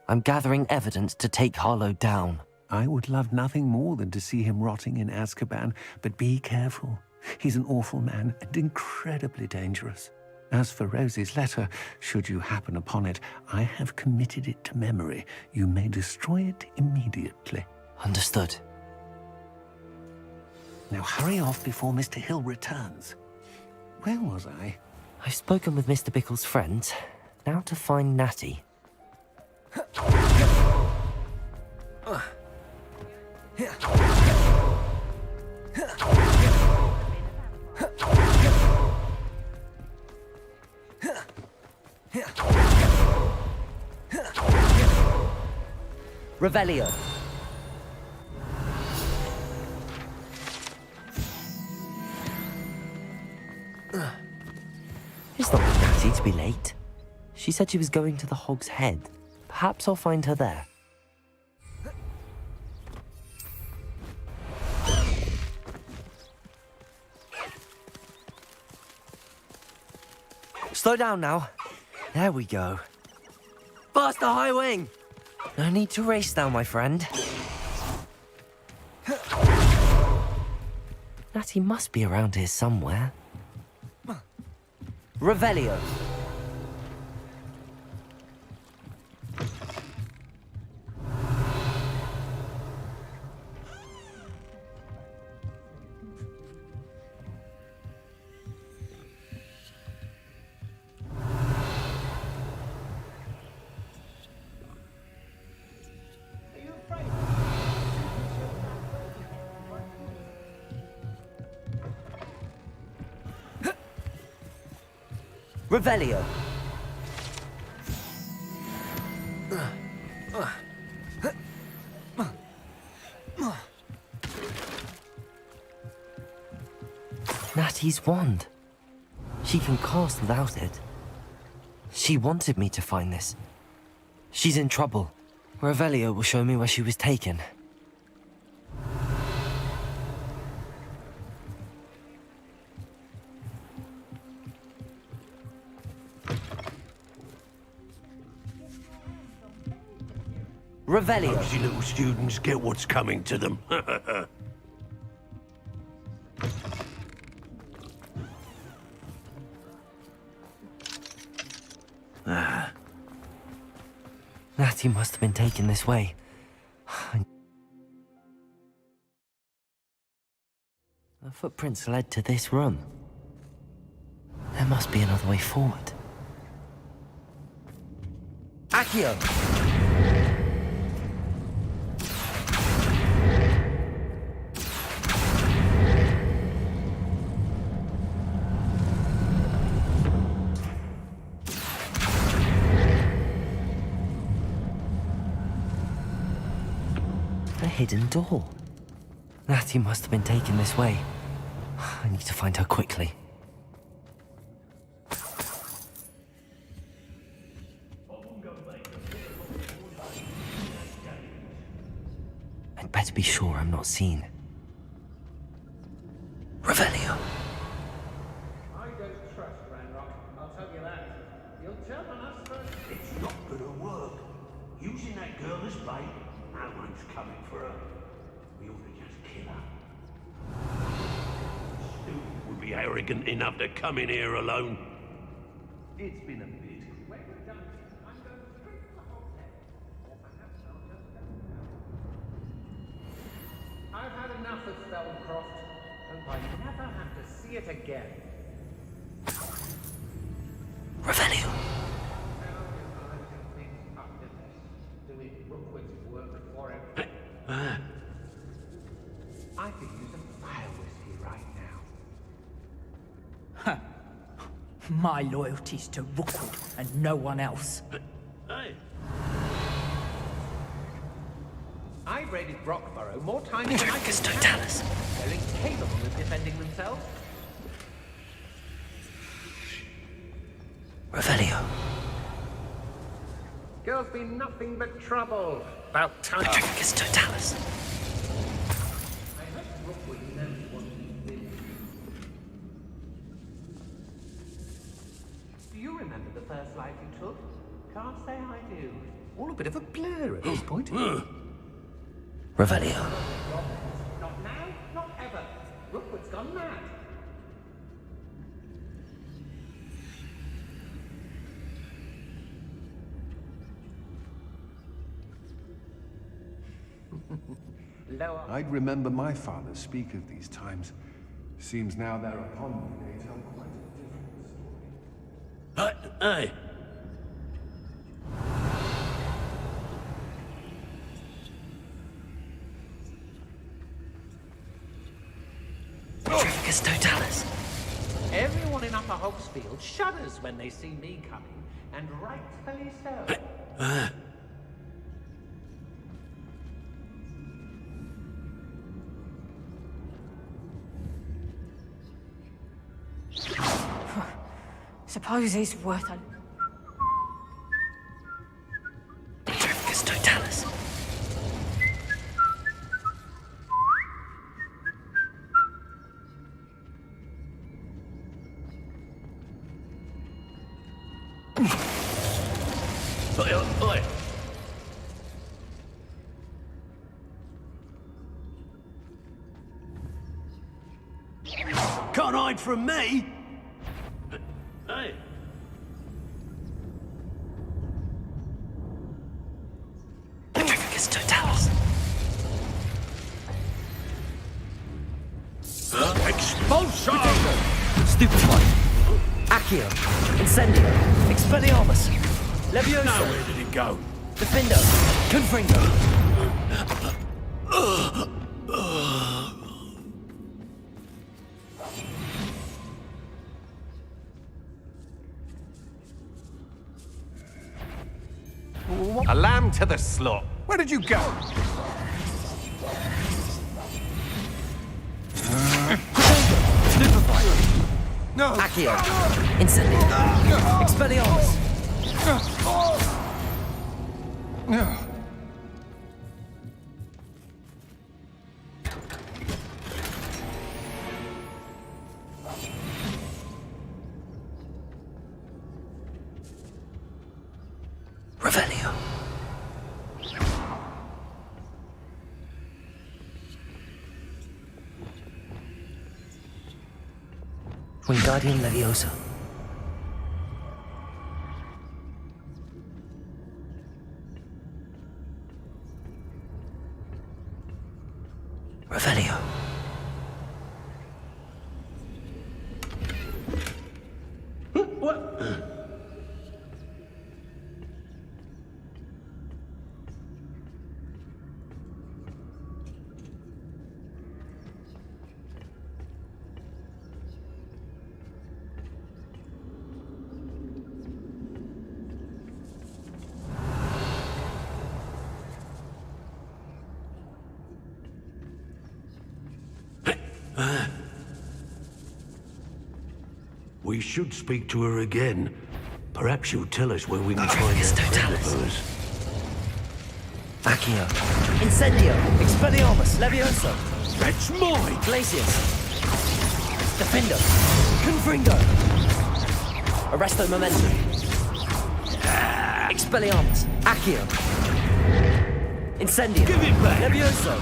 I'm gathering evidence to take Harlow down. I would love nothing more than to see him rotting in Azkaban, but be careful. He's an awful man and incredibly dangerous. As for Rosie's letter, should you happen upon it, I have committed it to memory. You may destroy it immediately. Understood. Now hurry off before Mr. Hill returns. Where was I? I've spoken with Mr. Bickle's friends. Now to find Natty. Revelio. It's not Natty to be late. She said she was going to the Hog's Head. Perhaps I'll find her there. Slow down now. There we go. Faster, High Wing! No need to race now, my friend. Natty must be around here somewhere. Revelio. Revelio. Natty's wand. She can cast without it. She wanted me to find this. She's in trouble. Revelio will show me where she was taken. Revelio. Those little students get what's coming to them. Natty must have been taken this way. The footprints led to this room. There must be another way forward. Accio! Hidden door. Natty must have been taken this way. I need to find her quickly. I'd better be sure I'm not seen. Revelio. I don't trust Ranrock, I'll tell you that. You'll turn on us first. It's not gonna work. Using that girl as bait, no one's coming for her. We ought to just kill her. Who would be arrogant enough to come in here alone? It's been a bit. When we're done, I'm going straight to the hotel. Or perhaps I'll just go now. I've had enough of Spellcroft. Hope I never have to see it again. Revelio. Doing Rookwood's work for him. I could use a fire whiskey right now. My loyalty's to Rookwood and no one else. Hey. I raided Brockborough more times than I can count. They're incapable of defending themselves. Revelio. Girl's been nothing but trouble. About time. Patricus Totalis. I hope Rookwood knows what he's been. Do you remember the first life you took? Can't say I do. All a bit of a blur at this point. Revelio. Not now, not ever. Rookwood's gone mad. I'd remember my father speak of these times. Seems now they're upon me, they tell quite a different story. Hey! Patricus Totalis. Everyone in Upper Hogsfield shudders when they see me coming, and rightfully so. Suppose it's worth a... Can't hide from me! Hey. Petrificus totalis. Expulsion! Stupefy. Accio. Incendio. Expelliarmus. Levioso. Now where did it go? Defendo. Confringo. A lamb to the slot. Where did you go? Stupefy. No. Accio. Incendio. Expelliarmus. No. Revelio. Wingardium Leviosa. Revelio. What? We should speak to her again. Perhaps she'll tell us where we can find that friend of hers. Accio. Incendio. Expelliarmus. Levioso. That's mine! Glacius. Defendo. Confringo. Arresto Momentum. Expelliarmus. Accio. Incendio. Give it back! Levioso.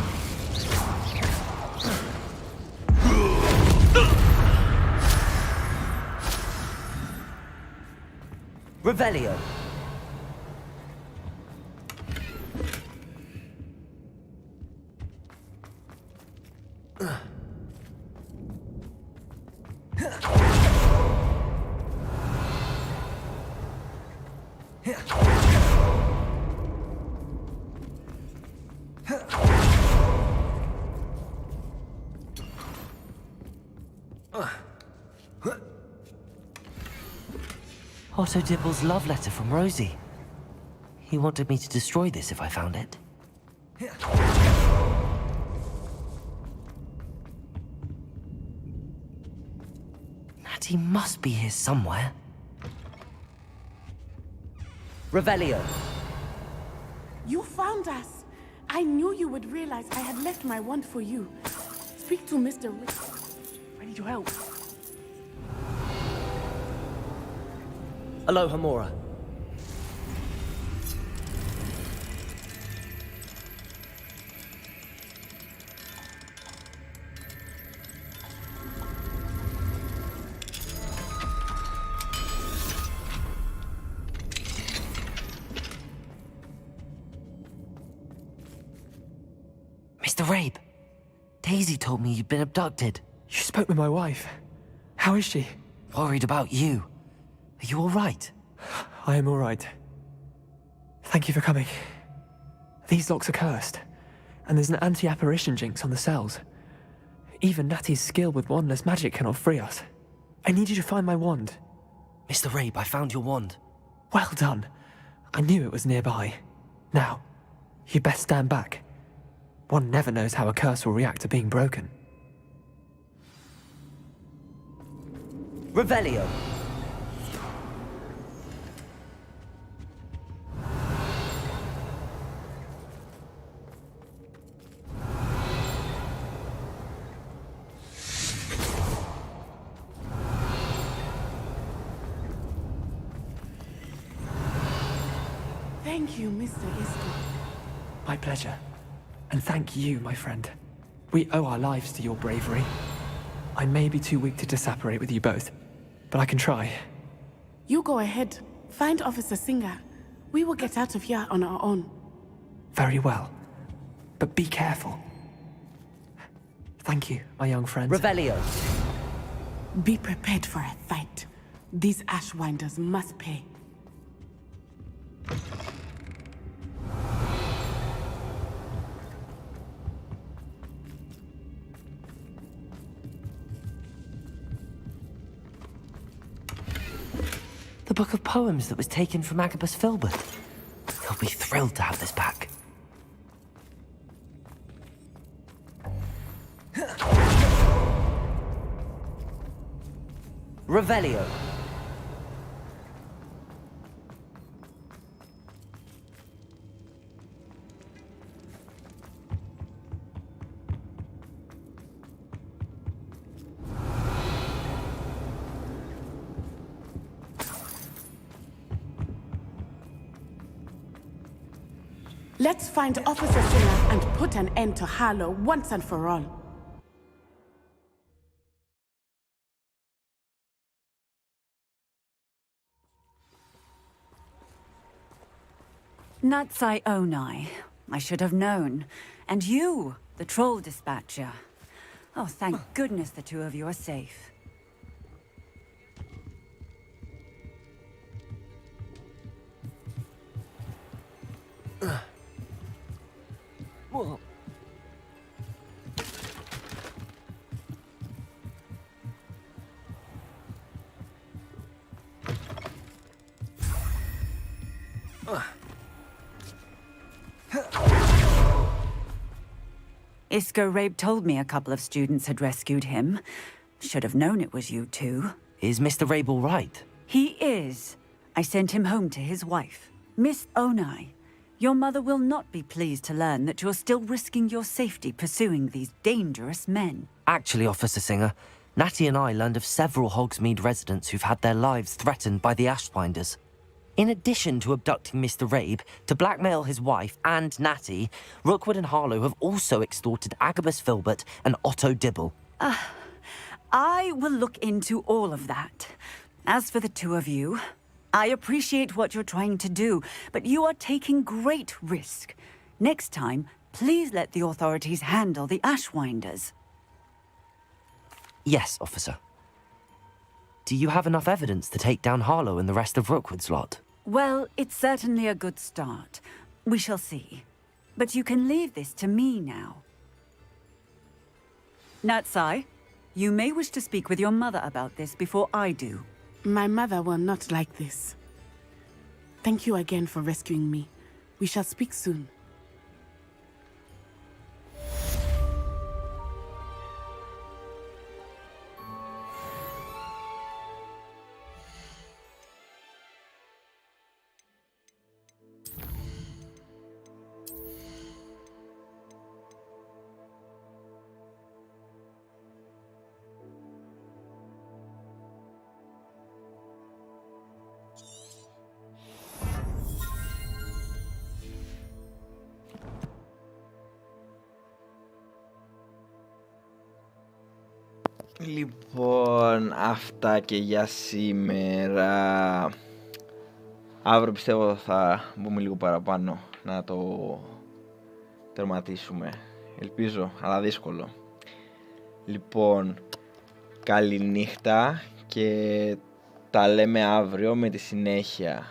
Revelio. Otto Dibble's love letter from Rosie. He wanted me to destroy this if I found it. Natty must be here somewhere. Revelio. You found us. I knew you would realize I had left my wand for you. Speak to Mr. Rick. I need your help. Aloha, Mora. Mr. Rabe, Daisy told me you'd been abducted. You spoke with my wife. How is she? Worried about you. Are you all right? I am all right. Thank you for coming. These locks are cursed, and there's an anti-apparition jinx on the cells. Even Natty's skill with wandless magic cannot free us. I need you to find my wand. Mr. Rabe, I found your wand. Well done. I knew it was nearby. Now, you best stand back. One never knows how a curse will react to being broken. Revelio. Thank you, Mr. Isco. My pleasure. And thank you, my friend. We owe our lives to your bravery. I may be too weak to disapparate with you both, but I can try. You go ahead. Find Officer Singer. We will get out of here on our own. Very well. But be careful. Thank you, my young friend. Revelio. Be prepared for a fight. These Ashwinders must pay. The book of poems that was taken from Agabus Filbert. He'll be thrilled to have this back. Revelio. Let's find Officer Singer and put an end to Harlow once and for all. Natsai Onai. I should have known. And you, the troll dispatcher. Oh, thank goodness the two of you are safe. Whoa. Isco Rabe told me a couple of students had rescued him. Should have known it was you two. Is Mr. Rabe all right? He is. I sent him home to his wife. Miss Onai, your mother will not be pleased to learn that you're still risking your safety pursuing these dangerous men. Actually, Officer Singer, Natty and I learned of several Hogsmeade residents who've had their lives threatened by the Ashwinders. In addition to abducting Mr. Rabe to blackmail his wife and Natty, Rookwood and Harlow have also extorted Agabus Filbert and Otto Dibble. I will look into all of that. As for the two of you, I appreciate what you're trying to do, but you are taking great risk. Next time, please let the authorities handle the Ashwinders. Yes, officer. Do you have enough evidence to take down Harlow and the rest of Rookwood's lot? Well, it's certainly a good start. We shall see. But you can leave this to me now. Natsai, you may wish to speak with your mother about this before I do. My mother will not like this. Thank you again for rescuing me. We shall speak soon. Λοιπόν, αυτά και για σήμερα. Αύριο πιστεύω θα μπούμε λίγο παραπάνω να το τερματίσουμε. Ελπίζω, αλλά δύσκολο. Λοιπόν, καληνύχτα και τα λέμε αύριο με τη συνέχεια.